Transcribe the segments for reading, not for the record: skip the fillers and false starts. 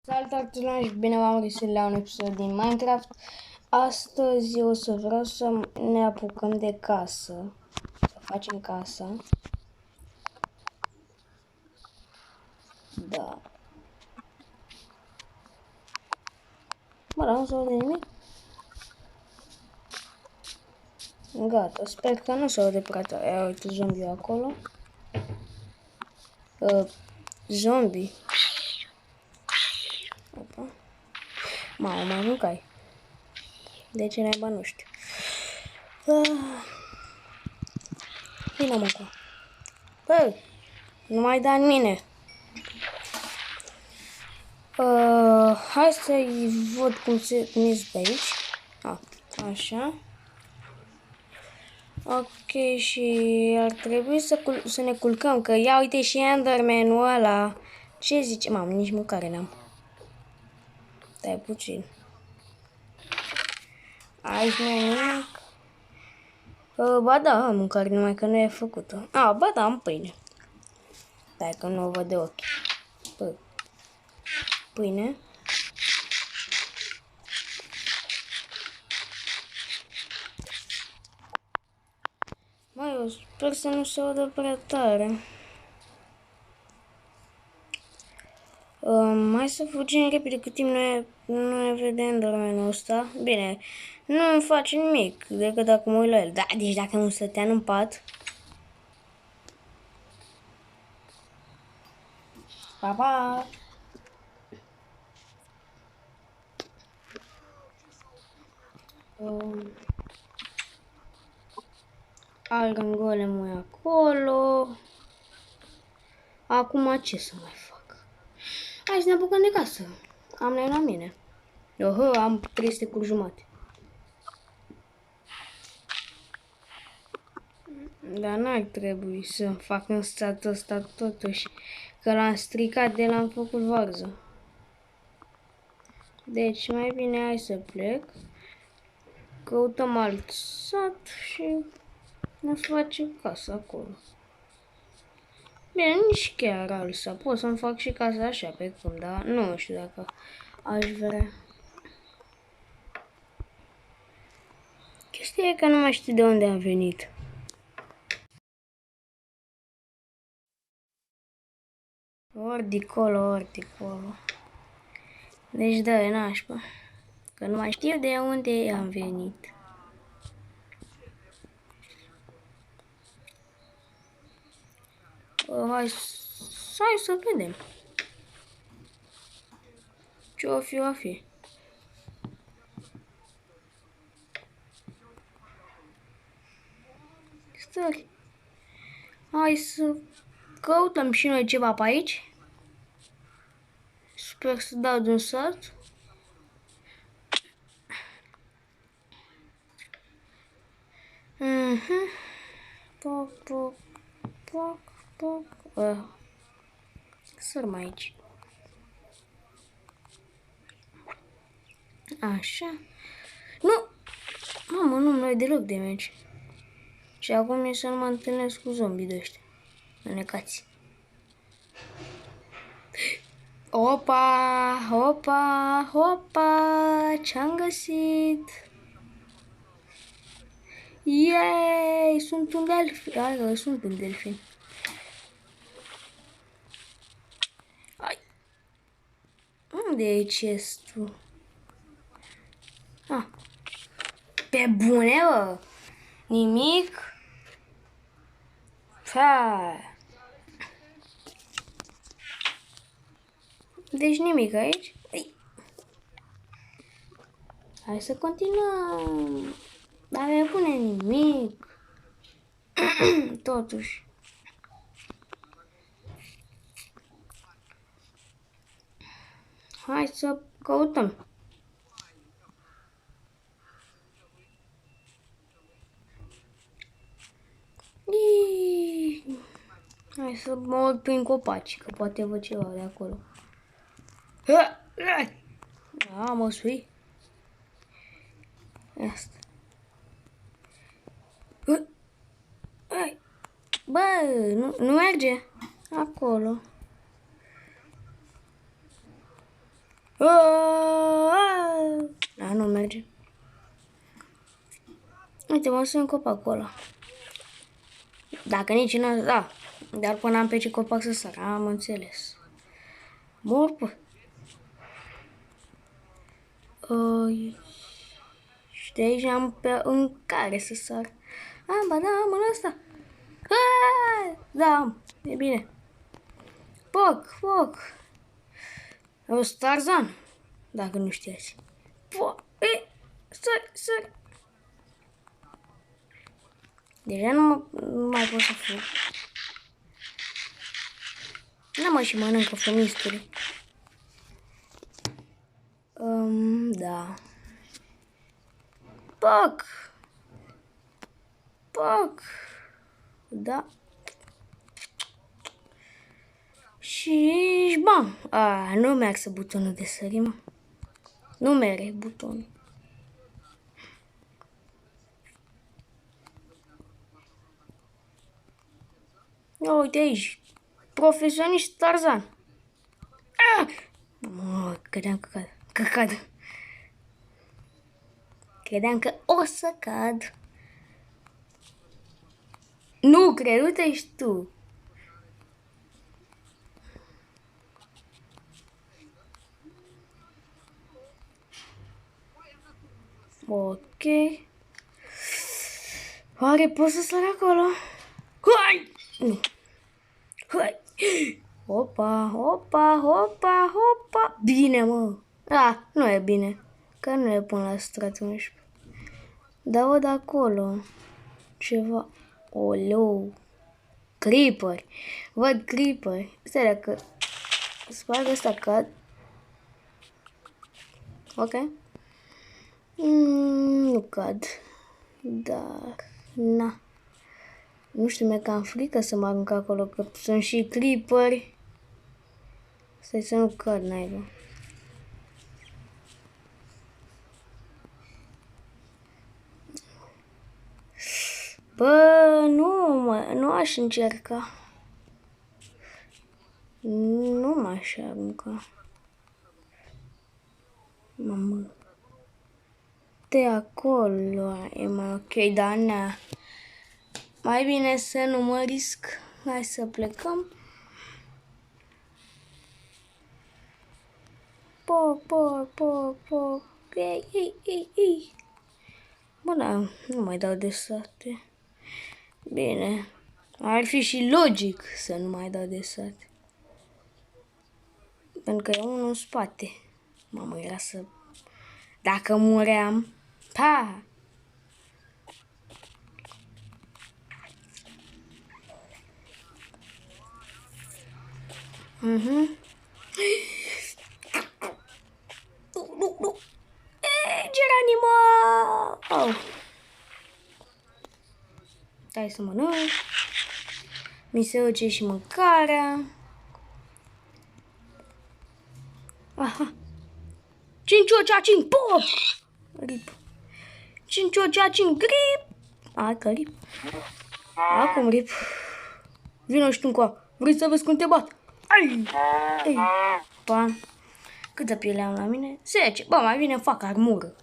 Salutare și bine v-am găsit la un episod din Minecraft. Astăzi o să vreau să ne apucăm de casă, să facem casa. Da. Bă, dar nu se aude nimic? Gata, sper că nu se aude prea tare. Ia uite zombie acolo. Zombie. Opa. Mamă, mai mâncai. De ce naiba nu știu. Bine mă cu. Bă, nu mai da în mine. Hai să-i văd cum ies pe aici. Așa. Ok, și ar trebui să ne culcăm, că ia uite și Enderman-ul ăla. Ce zice? Mamă, nici mâncare n-am. Stai puțin. Aici nu e nimic. Ba da, am mâncare, numai că nu e făcută. Ba da, am pâine. Stai că nu o văd de ochi. Pâine. Mai eu sper să nu se audă prea tare. Hai să fugim repede cât timp nu ne vede Enderman-ul ăsta. Bine, nu îmi face nimic decât dacă mă uit la el. Da, deci dacă nu stătea în pat. Pa, pa! Iron Golem-ul e acolo. Acum ce să mai fac? Hai să ne apucăm de casă. Am nevoie la mine. Am 300 cu jumate. Dar n-ar trebui să fac în statul ăsta totuși. Că l-am stricat de l-am făcut varză. Deci mai bine hai să plec. Căutăm alt sat și ne facem casa acolo. Bine, nici chiar alt sat. Pot să-mi fac și casa așa pe cum, dar nu știu dacă aș vrea. Chestia e că nu mai știu de unde am venit. Ori de acolo, ori de acolo. Deci da, e nașpa. Că nu mai știu de unde am venit. Hai să vedem. Ce o fi, o fi. Stai. Hai să căutăm și noi ceva pe aici. Sper să dau de un salt. Poc, poc, poc, poc. Sărm aici. Așa. Nu! Mamă, nu-mi deloc de meci. Și acum e să nu mă întâlnesc cu zombii de ăștia. Înecați. Opa, opa, opa, ce-am găsit? Yay, sunt un delfin. Hai, sunt un delfin. Hai. Unde e chestul? Pe bune, bă? Nimic? Deci nimic aici? Hai să continuăm. Dar nu pune nimic. Totuși. Hai să căutăm. Hai să mă uit prin copaci, că poate văd ceva de acolo. Mă sui. Asta. Bă, nu merge. Acolo. Da, nu merge. Uite, mă sunt copacul ăla. Dacă nici nu, da. Dar până am pe ce copac să sar, am înțeles. Mor, pă. Și de aici am pe în care să sar. Ba da, am în ăsta. Da, am. E bine. Foc. Eu sunt Tarzan, dacă nu știați. Sări. Deja nu mai pot să fug. Nu mă și mănâncă fumisturi. Da. Poc. Da. Și bam. Nu merge butonul de sări, mă. Nu merge butonul. Uite aici. Profesionist Tarzan. Credeam că cad. Credeam că o să cad. Nu cred, uite și tu. Ok. Oare pot să sar acolo? Hai! Nu. Hai! Hopa. Bine, mă. Nu e bine. Că nu e până la stratul 11. Dar văd acolo ceva. Oleu. Creeper. Văd creeper. Stai dacă sparg ăsta cad. Ok. Nu cad. Dar na. Nu știu, mi-e cam frică să mă arunc acolo, că sunt și creeperi. Stai să nu cad, naiba. Bă, nu aș încerca. Nu m-aș arunca. Mamă. De acolo e mai ok, dar nea. Mai bine să nu mă risc. Hai să plecăm. Poc. Ei. Bă, da, nu mai dau de sate. Bine. Ar fi și logic să nu mai dau de sate. Pentru că e unul în spate. Mamă, era să... Dacă muream... Pa! Nu. Geranima! Oh. Stai să mănânc. Mi se duce și mâncarea. Aha. 5 ocea, 5 pop! Rip. 5 ocea, 5 grip. Că rip. Acum rip. Vino și tu încoa. Vrei să vezi cum te bat? Ei. Pa. Câtă piele am la mine? 10. Bă, mai bine fac armură.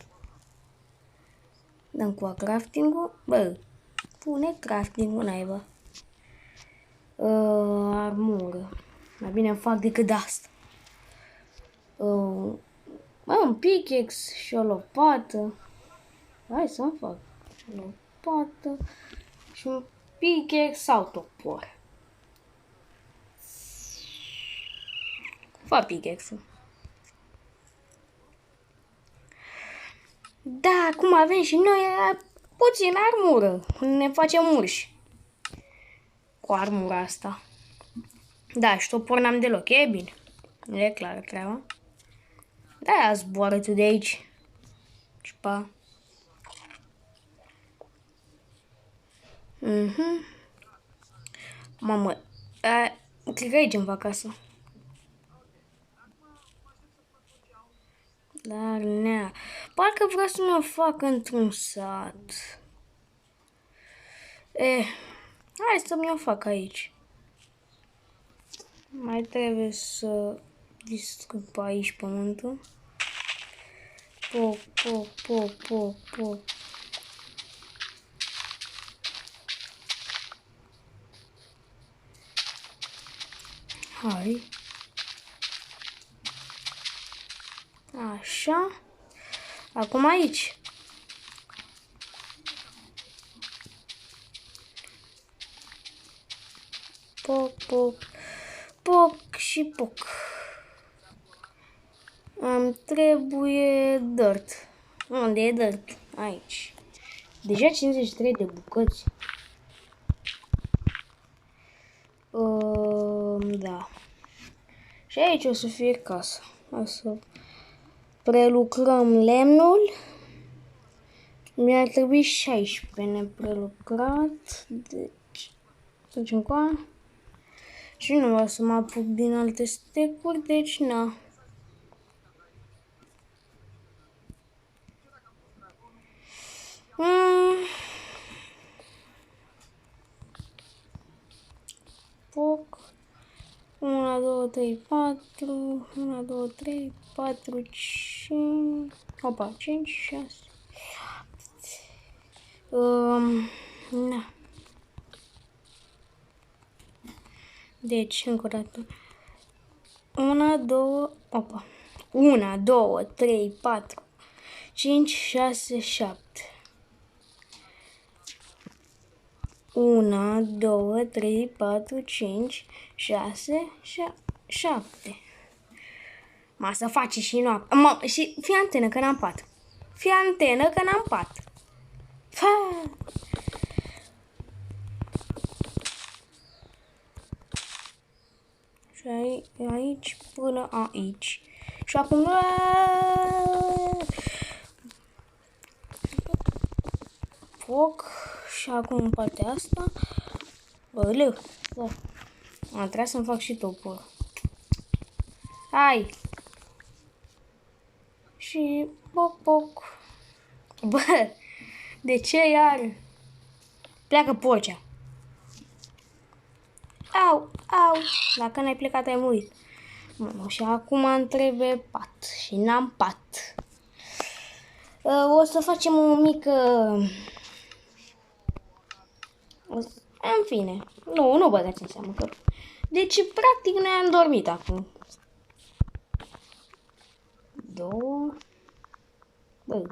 Dăm cu crafting-ul. Bă, pune crafting-ul, naiba. Armură. Mai bine fac decât de asta. Un pickaxe și o lopată. Hai să-mi fac o lopată și un pickaxe sau topor. Fac pickaxe-ul. Da, cum avem și noi puțin armură. Ne facem urși cu armura asta. Da, și topor n-am deloc. E bine. E clară treaba. Da, zboară tu de aici. Ciupa. Mamă, cred că aici îmi fac casă. Dar nea, parcă vreau să mă fac într-un sat. Hai să mi-o fac aici. Mai trebuie să Distrug pe aici pământul. Poc, poc, poc, poc, poc. Hai. Așa. Acum aici. Poc, poc, poc și poc. Îmi trebuie dirt. Unde e dirt? Aici. Deja 53 de bucăți. Da. Și aici o să fie casa. O să prelucrăm lemnul. Mi-ar trebui 16 neprelucrat. Deci, trecem cu a. Și nu vreau să mă apuc din alte stecuri, deci na. Foc. 1, 2, 3, 4. 1, 2, 3, 4, 5. Opa, 5, 6. Na. Deci, încă o dată. 1, 2, opa. 1, 2, 3, 4, 5, 6, 7. 1, 2, 3, 4, 5, 6, 7. Ma să faci și noapte. Și fii antenă că n-am pat. Fii antenă că n-am pat. Fa! Și aici până aici. Și acum... Foc. Și acum în partea asta. Băleu. Da. Trebuie să-mi fac și topor. Hai. Și poc, poc. Bă, de ce iar? Pleacă porcea. Au, au. Dacă n-ai plecat, ai murit. Și acum îmi trebuie pat. Și n-am pat. O să facem o mică... În fine. Nu băgați în seamă că... Deci, practic, ne-am dormit acum. 2. Băi.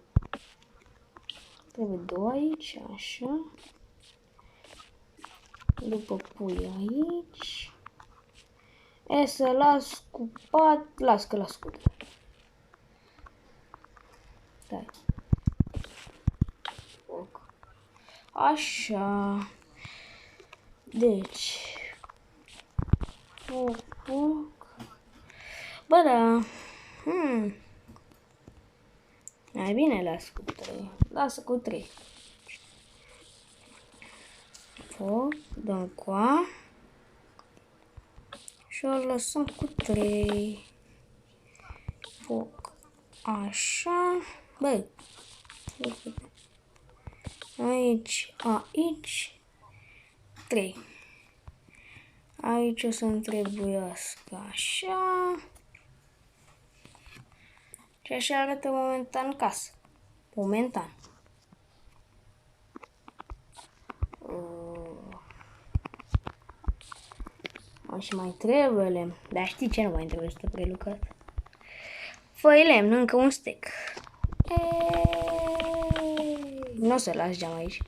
Trebuie 2 aici, așa. După pui aici. E să las cu pat. Las că las cu. Stai. Așa. Deci. Foc. Bă, da. Mai bine las cu 3. Lasă cu 3. Foc. Dăm coa. Și o lăsăm cu 3. Foc. Așa. Băi. Aici. Aici. 3. Aici o să-mi trebuiască așa. Și așa arată momentan casa. Momentan. Și mai trebuie lemn. Dar știi ce nu mai trebuie să prelucrat? Fă-i lemn, încă un stec. Nu o să las geam aici.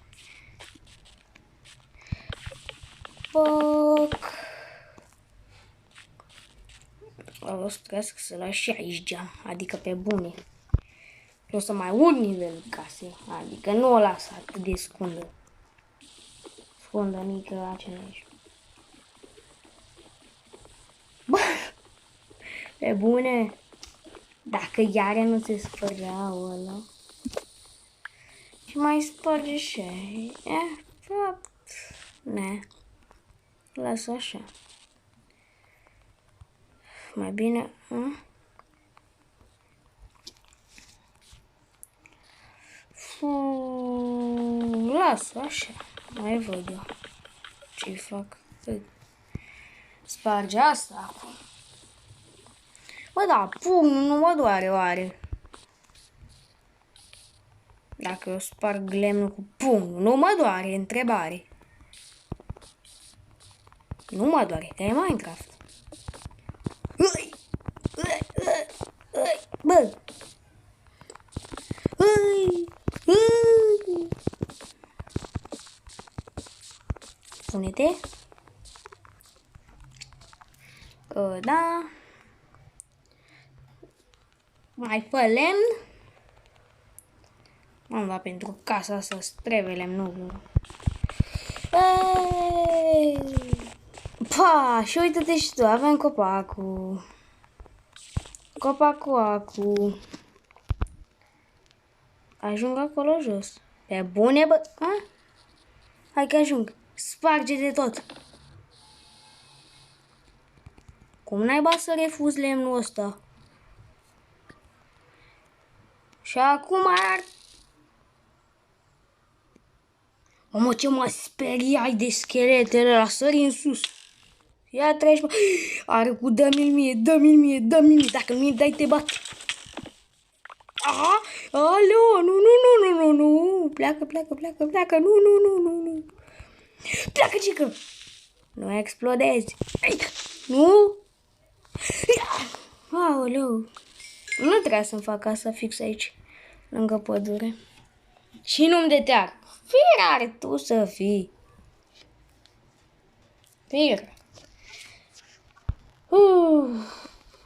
Foc. O să trebuie să las și aici geam. Adică pe bune. O să mai urc nivelul casei. Adică nu o las atât de scundă. Scundă mică aici. Bă! Pe bune! Dacă iară nu se spărgea ăla. Și mai spărge și fapt. Ne. Las așa. Mai bine. Las așa. Mai văd eu ce-i fac. Sparge asta acum. Bă, da, pumnul nu mă doare, oare? Dacă eu sparg lemnul cu pumnul, nu mă doare, întrebare. Nu mă doare, că e Minecraft. Bă! Pune-te. Da. Mai fă lemn. Am luat pentru casa asta trebuie lemnul. Pa, și uite-te și tu, avem copacul. Copacul acu. Ajung acolo jos. Pe bune, bă? A? Hai că ajung. Sparge-te tot. Cum naiba să refuz lemnul ăsta? Și acum ar... Mamă, ce mă speriai de scheletele ăla, sări în sus. Ia treci, mă. Are cu dă-mi-l mie, dă-mi-l mie, dă-mi-l mie. Dacă nu-mi dai, te bat. Aha! Alo! Nu, nu, nu, nu, nu, nu! Pleacă, pleacă, pleacă, pleacă! Nu, nu, nu, nu, nu! Pleacă, cică! Nu explodezi! Nu? Aoleu! Nu trebuia să-mi fac asta fix aici, lângă pădure. Și nu-mi deteag. Firar tu să fii. Fir.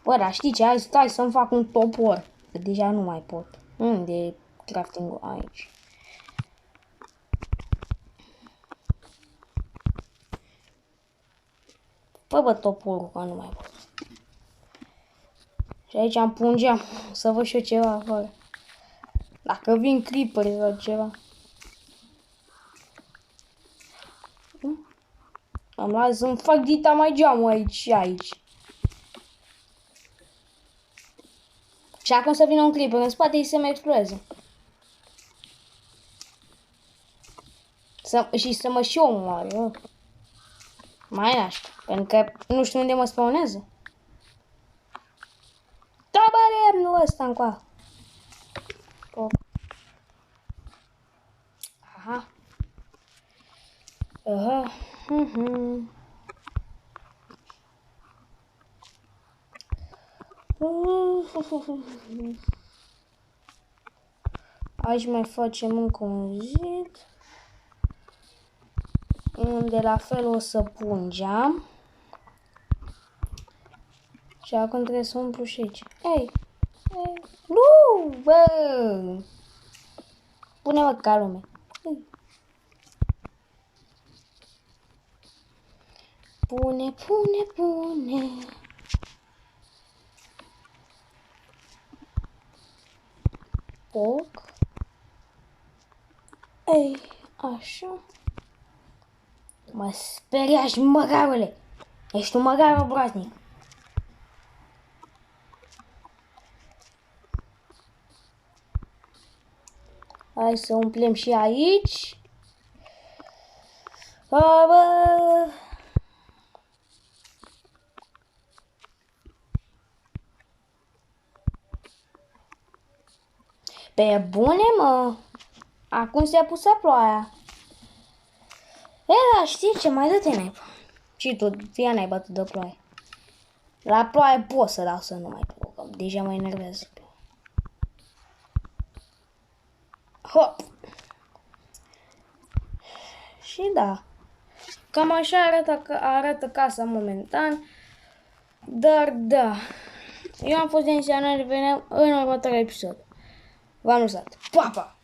Bă, dar știi ce? Hai, stai să-mi fac un topor. Că deja nu mai pot. Unde e crafting-ul? Aici. Bă, toporul, că nu mai pot. Și aici am pun geam, să văd și eu ceva afară. Dacă vin creeper sau ceva. Am luat să-mi fac dita mai geamul aici și aici. Și acum să vină un creeper în spate și să mă explodeze. Și să mă și omoare. Mai naști. Pentru că nu știu unde mă spawnează. Da, bă, nu ăsta încoa. Aha. Aha. Aici mai facem încă un zid. Unde la fel o să pun geam. Și acum trebuie să umplu și aici. Ei! Nu! Bă! Pune-mă ca lume. Pune, pune, pune. Foc. Ei, așa. Mă speriași, măgarule. Ești un măgar obraznic. Hai să umplem și aici. Bă. Pe bune, mă. Acum se-a pus ploaia. Da, știi ce? Mai dă-te naiba. Și tu, ia naiba tu de ploaie. La ploaie pot să dau să nu mai plouă. Deja mă enervează. Hop. Și da. Cam așa arată casa momentan. Dar da. Eu am fost Denis, ne revedem în următorul episod. V-am lăsat. Pa, pa!